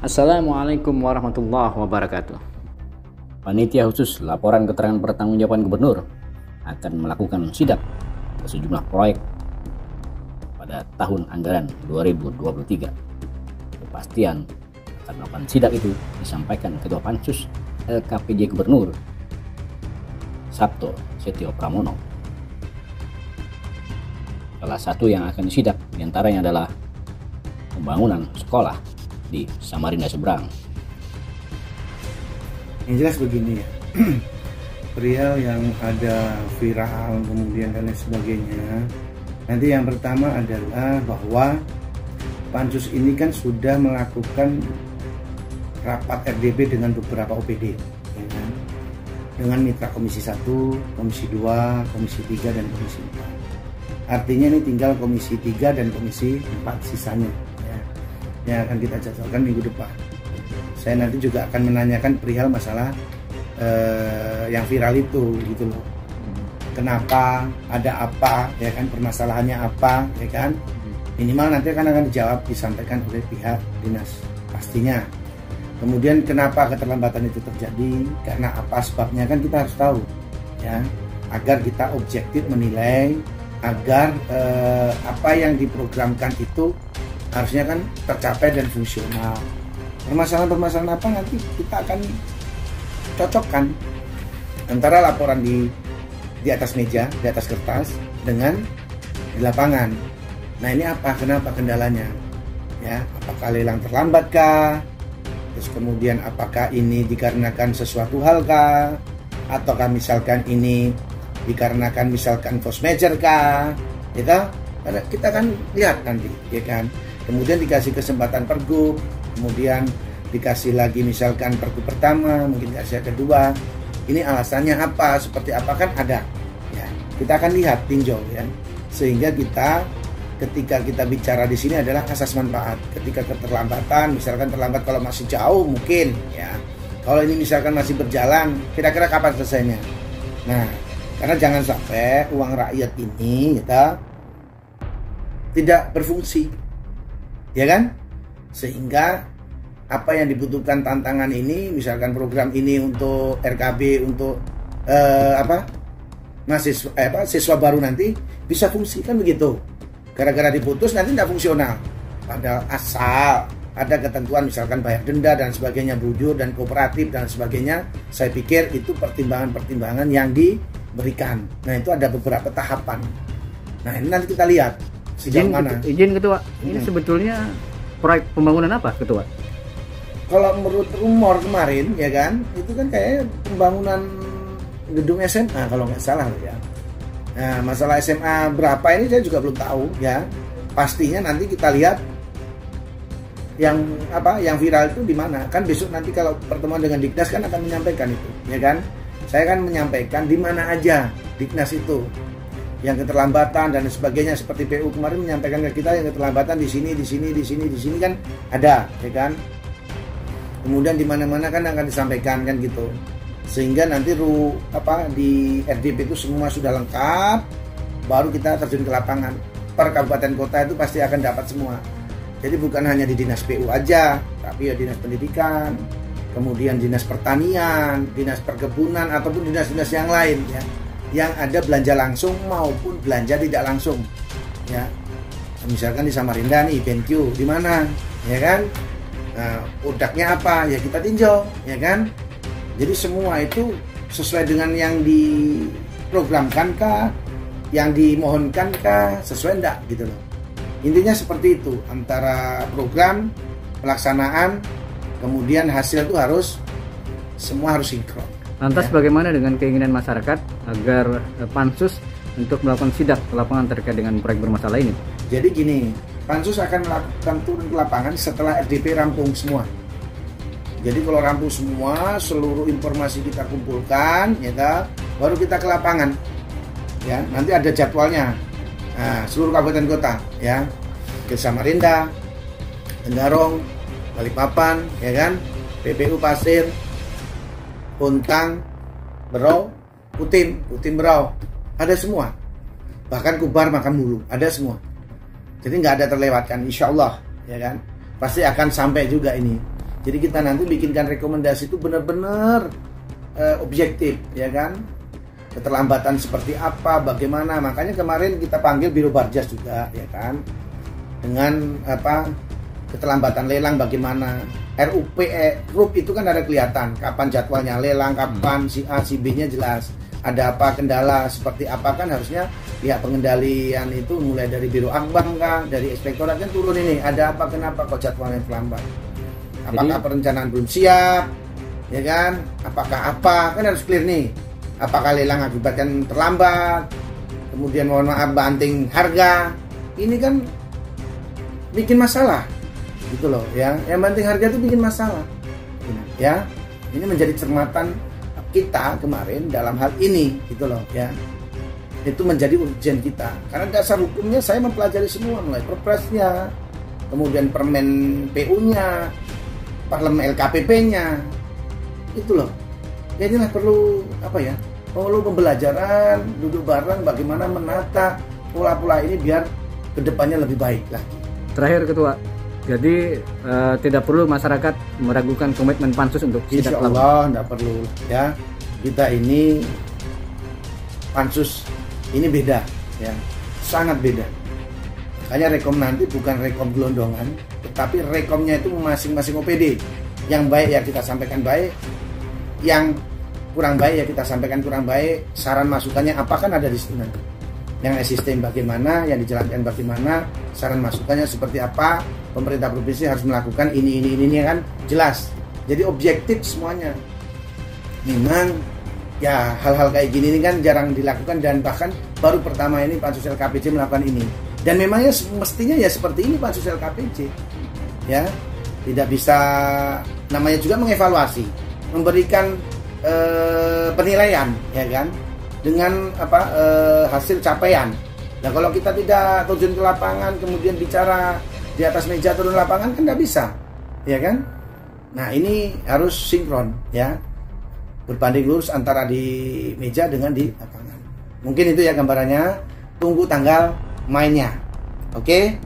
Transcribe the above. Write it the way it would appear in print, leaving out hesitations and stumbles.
Assalamualaikum warahmatullahi wabarakatuh. Panitia khusus laporan keterangan pertanggungjawaban gubernur akan melakukan sidak ke sejumlah proyek pada tahun anggaran 2023. Kepastian akan melakukan sidak itu disampaikan Ketua Pansus LKPJ Gubernur Sabto Setio Pramono. Salah satu yang akan disidak diantaranya adalah pembangunan sekolah di Samarinda Seberang. Yang jelas begini ya, perihal yang ada viral kemudian dan lain sebagainya. Nanti yang pertama adalah bahwa Pansus ini kan sudah melakukan rapat RDP dengan beberapa OPD, ya kan? Dengan mitra Komisi 1, Komisi 2, Komisi 3, dan Komisi 4. Artinya ini tinggal Komisi 3 dan Komisi 4 sisanya ya, yang akan kita jadwalkan minggu depan. Saya nanti juga akan menanyakan perihal masalah yang viral itu gitu loh. Kenapa, ada apa, ya kan, permasalahannya apa, ya kan? Minimal nanti akan dijawab, disampaikan oleh pihak dinas pastinya. Kemudian kenapa keterlambatan itu terjadi, karena apa sebabnya kan kita harus tahu ya, agar kita objektif menilai, agar apa yang diprogramkan itu harusnya kan tercapai dan fungsional. Permasalahan-permasalahan apa nanti kita akan cocokkan antara laporan di atas meja, di atas kertas dengan di lapangan. Nah ini apa, kenapa kendalanya ya, apakah lelang terlambat kah, terus kemudian apakah ini dikarenakan sesuatu hal kah, ataukah misalkan ini dikarenakan misalkan force major kah, kita kan lihat nanti ya kan. Kemudian dikasih kesempatan pergub, kemudian dikasih lagi misalkan pergub pertama, mungkin dikasih kedua, ini alasannya apa, seperti apa kan ada ya, kita akan lihat, tinjau ya, sehingga kita ketika kita bicara di sini adalah asas manfaat. Ketika keterlambatan, misalkan terlambat kalau masih jauh mungkin ya, kalau ini misalkan masih berjalan, kira-kira kapan selesainya. Nah, karena jangan sampai uang rakyat ini tidak berfungsi, ya kan? Sehingga apa yang dibutuhkan tantangan ini, misalkan program ini untuk RKB, untuk siswa baru nanti bisa fungsi kan begitu. Gara-gara diputus nanti tidak fungsional. Padahal asal ada ketentuan misalkan bayar denda dan sebagainya, bujur dan kooperatif dan sebagainya, saya pikir itu pertimbangan-pertimbangan yang diberikan. Nah itu ada beberapa tahapan. Nah ini nanti kita lihat sejauh mana. Izin Ketua, ini sebetulnya proyek pembangunan apa Ketua? Kalau menurut rumor kemarin ya kan, itu kan kayaknya pembangunan gedung SMA kalau nggak salah ya. Nah masalah SMA berapa ini saya juga belum tahu ya. Pastinya nanti kita lihat yang viral itu di mana. Kan besok nanti kalau pertemuan dengan Diknas kan akan menyampaikan itu, ya kan? Saya akan menyampaikan di mana aja Diknas itu yang keterlambatan dan sebagainya, seperti PU kemarin menyampaikan ke kita yang keterlambatan di sini kan ada, ya kan? Kemudian di mana-mana kan akan disampaikan kan gitu. Sehingga nanti di RDP itu semua sudah lengkap, baru kita terjun ke lapangan. Per kabupaten kota itu pasti akan dapat semua. Jadi bukan hanya di dinas PU aja, tapi ya dinas pendidikan, kemudian dinas pertanian, dinas perkebunan, ataupun dinas-dinas yang lain ya, yang ada belanja langsung maupun belanja tidak langsung ya. Misalkan di Samarinda nih BenQ di mana ya kan, nah, produknya apa ya kita tinjau ya kan. Jadi semua itu sesuai dengan yang diprogramkan kah, yang dimohonkan kah, sesuai enggak gitu loh. Intinya seperti itu, antara program, pelaksanaan, kemudian hasil itu semua harus sinkron. Lantas ya, bagaimana dengan keinginan masyarakat agar Pansus untuk melakukan sidak ke lapangan terkait dengan proyek bermasalah ini? Jadi gini, Pansus akan melakukan turun ke lapangan setelah RDP rampung semua. Jadi kalau rampung semua, seluruh informasi kita kumpulkan, ya, baru kita ke lapangan. Ya, nanti ada jadwalnya. Nah, seluruh kabupaten kota, ya, ke Samarinda, Tenggarong, Balikpapan, ya kan, PPU Pasir, Puntang, Berau, Kutim Berau, ada semua. Bahkan Kubar, Makamulu, ada semua. Jadi nggak ada terlewatkan, insya Allah, ya kan. Pasti akan sampai juga ini. Jadi kita nanti bikinkan rekomendasi itu benar-benar objektif, ya kan? Keterlambatan seperti apa, bagaimana? Makanya kemarin kita panggil Biro Barjas juga, ya kan? Dengan keterlambatan lelang bagaimana? RUP itu kan ada kelihatan kapan jadwalnya lelang, kapan si A, si B-nya jelas. Ada apa kendala seperti apa, kan harusnya pihak pengendalian itu mulai dari Biro Akbang kan, dari inspektorat kan turun ini. Ada apa, kenapa kok jadwalnya terlambat? Apakah perencanaan belum siap, ya kan? Apakah kan harus clear nih. Apakah lelang akibatkan terlambat? Kemudian mohon maaf banting harga. Ini kan bikin masalah, gitu loh ya. Yang banting harga itu bikin masalah, ya. Ini menjadi cermatan kita kemarin dalam hal ini, gitu loh ya. Itu menjadi urgen kita. Karena dasar hukumnya saya mempelajari semua, mulai perpresnya, kemudian permen PU-nya, parlemen LKPP-nya, itu loh. Jadi perlu perlu pembelajaran, duduk bareng bagaimana menata pola-pola ini biar kedepannya lebih baik lagi. Terakhir Ketua, jadi tidak perlu masyarakat meragukan komitmen Pansus untuk Insya Allah tidak perlu ya. Kita ini Pansus ini beda ya, sangat beda. Makanya rekom nanti bukan rekom gelondongan, tetapi rekomnya itu masing-masing OPD. Yang baik ya kita sampaikan baik, yang kurang baik ya kita sampaikan kurang baik. Saran masukannya apa kan ada di situ nanti. Yang sistem bagaimana, yang dijalankan bagaimana, saran masukannya seperti apa. Pemerintah provinsi harus melakukan ini kan jelas. Jadi objektif semuanya. Memang ya hal-hal kayak gini ini kan jarang dilakukan dan bahkan baru pertama ini Pansus LKPJ melakukan ini. Dan memangnya mestinya ya seperti ini Pansus LKPJ. Ya, tidak bisa, namanya juga mengevaluasi, memberikan penilaian, ya kan, dengan hasil capaian. Nah kalau kita tidak terjun ke lapangan kemudian bicara di atas meja turun lapangan kan nggak bisa, ya kan. Nah ini harus sinkron ya, berbanding lurus antara di meja dengan di lapangan. Mungkin itu ya gambarannya. Tunggu tanggal mainnya. Oke.